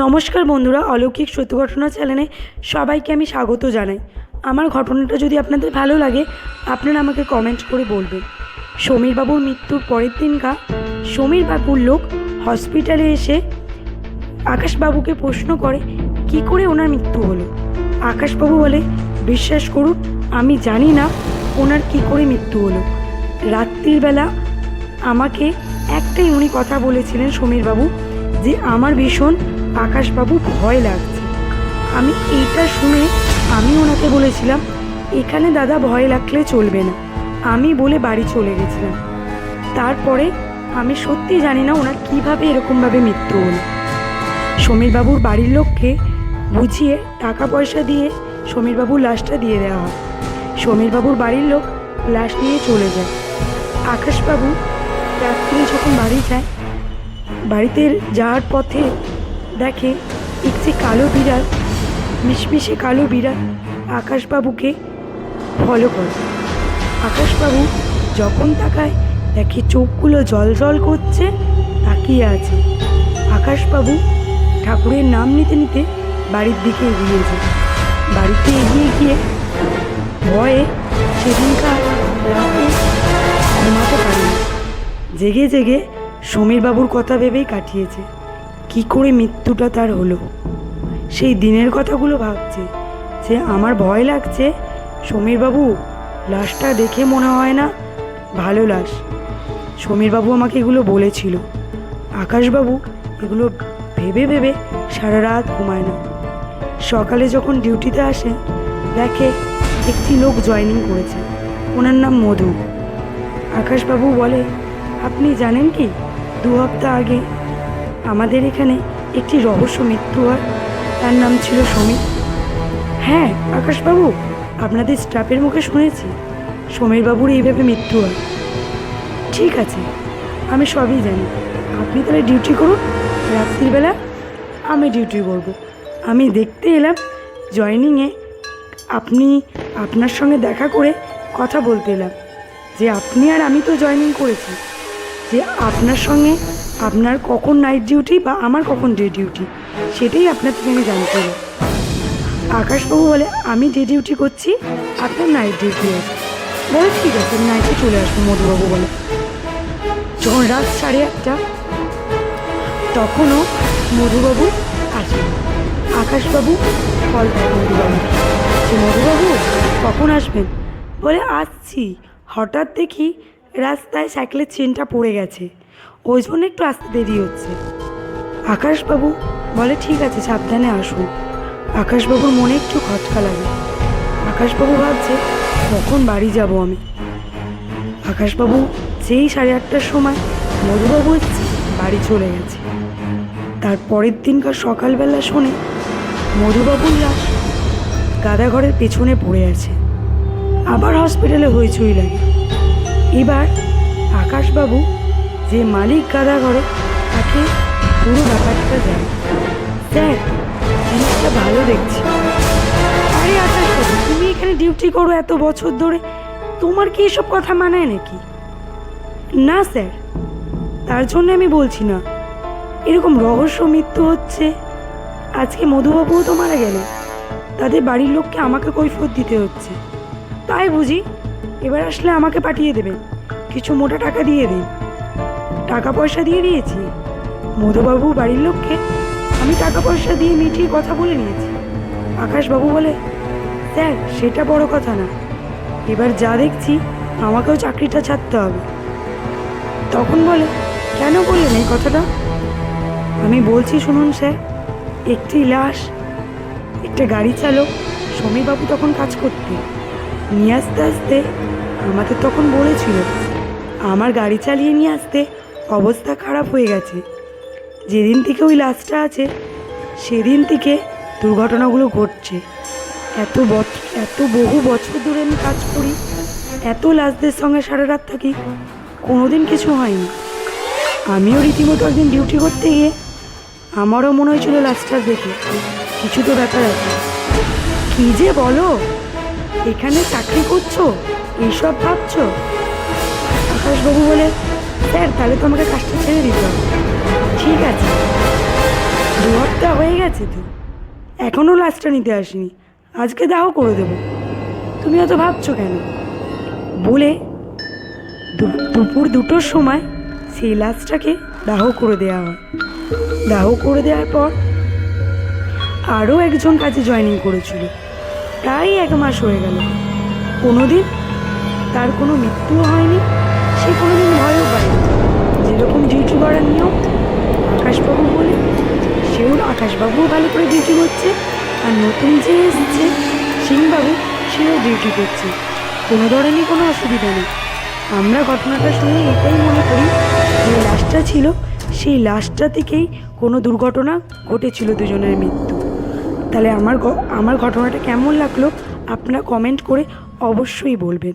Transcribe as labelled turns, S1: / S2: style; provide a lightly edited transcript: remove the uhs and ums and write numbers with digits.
S1: নমস্কার বন্ধুরা, অলৌকিক সত্য ঘটনা চ্যানেলে সবাইকে আমি স্বাগত জানাই। আমার ঘটনাটা যদি আপনাদের ভালো লাগে আপনারা আমাকে কমেন্ট করে বলবেন। সমীরবাবুর মৃত্যুর পরের দিনকার সমীরবাবুর লোক হসপিটালে এসে আকাশবাবুকে প্রশ্ন করে কি করে ওনার মৃত্যু হলো। আকাশবাবু বলে, বিশ্বাস করুন আমি জানি না ওনার কি করে মৃত্যু হলো। রাত্রিবেলা আমাকে একটাই উনি কথা বলেছিলেন সমীরবাবু, যে আমার ভীষণ আকাশবাবু ভয় লাগছে। আমি এইটা শুনে আমি ওনাকে বলেছিলাম, এখানে দাদা ভয় লাগলে চলবে না, আমি বলে বাড়ি চলে গেছিলাম। তারপরে আমি সত্যি জানি না ওনার কীভাবে এরকমভাবে মৃত্যু হলো। সমীরবাবুর বাড়ির লোককে বুঝিয়ে টাকা পয়সা দিয়ে সমীরবাবুর লাশটা দিয়ে দেওয়া হয়। সমীরবাবুর বাড়ির লোক লাশ নিয়ে চলে যায়। আকাশবাবু রাত্রে যখন বাড়ি যায়, বাড়িতে যাওয়ার পথে দেখে একটি কালো বিড়াল, মিশমিশে কালো বিড়াল আকাশবাবুকে ফলো করে। আকাশবাবু যখন তাকায় দেখে চোখগুলো জল জল করছে, তাকিয়ে আছে। আকাশবাবু ঠাকুরের নাম নিতে নিতে বাড়ির দিকে এগিয়ে যায়। বাড়িতে এগিয়ে গিয়ে ভয়ে সেদিনকার রাতে ঘুমাতে পারেনি। জেগে জেগে সমীরবাবুর কথা ভেবেই কাটিয়েছে কি করে মৃত্যুটা তার হলো। সেই দিনের কথাগুলো ভাবছে যে আমার ভয় লাগছে, সমীরবাবু লাশটা দেখে মনে হয় না ভালো লাশ। সমীরবাবু আমাকে এগুলো বলেছিল। আকাশবাবু এগুলো ভেবে ভেবে সারা রাত ঘুমায় না। সকালে যখন ডিউটিতে আসে দেখে একটি লোক জয়েনিং করেছে, ওনার নাম মধু। আকাশবাবু বলে, আপনি জানেন কি 2 সপ্তাহ আগে আমাদের এখানে একটি রহস্য মৃত্যু হয়, তার নাম ছিল সমীর। হ্যাঁ আকাশবাবু, আপনাদের স্টাফের মুখে শুনেছি সমীরবাবুর এইভাবে মৃত্যু হয়। ঠিক আছে, আমি সবই জানি, আপনি তাহলে ডিউটি করুন, রাত্রিবেলা আমি ডিউটি করব। আমি দেখতে এলাম জয়েনিংয়ে, আপনার সঙ্গে দেখা করে কথা বলতে এলাম যে আপনি আর আমি তো জয়েনিং করেছি, যে আপনার সঙ্গে আপনার কখন নাইট ডিউটি বা আমার কখন ডে ডিউটি সেটাই আপনার থেকে আমি জানতে এলাম। আকাশবাবু বলে, আমি ডে ডিউটি করছি, আপনার নাইট ডিউটি আছে। বলে ঠিক আছে, আমি নাইটে চলে আসবো। মধুবাবু বলে, যখন রাত 8:30 তখনও মধুবাবু আসেন। আকাশবাবু কল করে মধুবাবু, যে মধুবাবু কখন আসবেন? বলে আসছি, হঠাৎ দেখি রাস্তায় সাইকেলের চেনটা পড়ে গেছে, ওই জন্য একটু আসতে দেরি হচ্ছে। আকাশবাবু বলে ঠিক আছে, সাবধানে আসুন। আকাশবাবুর মনে একটু খটকা লাগে। আকাশবাবু ভাবছে কখন বাড়ি যাব আমি। আকাশবাবু যেই 8:30টার সময় মধুবাবু বাড়ি চলে গেছে। তার পরের দিনকার সকালবেলা শোনে মধুবাবুর লাশ গাদাঘরের পেছনে পড়ে আছে। আবার হসপিটালে হইচই লাগে। এবার আকাশবাবু যে মালিক গাদাঘরে, তাকে পুরো ব্যাপারটা জানে। স্যার জিনিসটা ভালো দেখছি। আরে আকাশবাবু, তুমি এখানে ডিউটি করো এত বছর ধরে, তোমার কি এসব কথা মানায় নাকি? না স্যার, তার জন্য আমি বলছি না, এরকম রহস্য মৃত্যু হচ্ছে। আজকে মধুবাবুও তো মারা গেল, তাদের বাড়ির লোককে আমাকে কৈফিয়ত দিতে হচ্ছে। তাই বুঝি এবার আসলে আমাকে পাঠিয়ে দেবেন, কিছু মোটা টাকা দিয়ে দিন। টাকা পয়সা দিয়ে দিয়েছি মধুবাবুর বাড়ির লোককে, আমি টাকা পয়সা দিয়ে মিটিয়ে কথা বলে নিয়েছি। আকাশবাবু বলে, স্যার সেটা বড় কথা না, এবার যা দেখছি আমাকেও চাকরিটা ছাড়তে হবে। তখন বলে, কেন বললেন এই কথাটা? আমি বলছি শুনুন স্যার, একটি লাশ একটা গাড়ি চালক সমীরবাবু তখন কাজ করতে নিয়ে আসতে আসতে আমাদের তখন বলেছিল আমার গাড়ি চালিয়ে নিয়ে আসতে অবস্থা খারাপ হয়ে গেছে। যেদিন থেকে ওই লাশটা আছে সেদিন থেকে দুর্ঘটনাগুলো ঘটছে। এত বহু বছর ধরে আমি কাজ করি, এত লাশদের সঙ্গে সারা রাত থাকি, কোনোদিন কিছু হয়নি। আমিও রীতিমতো একদিন ডিউটি করতে গিয়ে আমারও মনে হয়েছিল লাশটা দেখে কিছু তো ব্যাপার আছে। কী যে বলো, এখানে চাকরি করছো এইসব ভাবছো? আকাশবাবু বলে, স্যার তাহলে তো আমাকে কাজটা ছেড়ে দিতে হবে। ঠিক আছে, 2 বিয়েটা হয়ে গেছে তো, এখনও লাশটা নিতে আসিনি, আজকে দাহ করে দেবো, তুমি অত ভাবছো কেন? বলে দুপুর 2টোর সময় সেই লাশটাকে দাহ করে দেওয়া হয়। দাহ করে দেওয়ার পর আরও একজন কাজে জয়েনিং করেছিল, প্রায় 1 মাস হয়ে গেল, কোনোদিন তার কোনো মৃত্যুও হয়নি, সে কোনোদিন ভয়ও পায়নি। যেরকম ডিউটি করার নিয়ম আকাশবাবু বলে, আকাশবাবুও ভালো করে ডিউটি করছে, আর নতুন যে এসছে সিংবাবু, সেও ডিউটি করছে, কোনো ধরনের কোনো অসুবিধা নেই। আমরা ঘটনাটা শুনে এটাই মনে করি যে লাশটা ছিল, সেই লাশটা থেকেই কোনো দুর্ঘটনা ঘটেছিল, দুজনের মৃত্যু। তাহলে আমার ঘটনাটা কেমন লাগলো আপনারা কমেন্ট করে অবশ্যই বলবেন।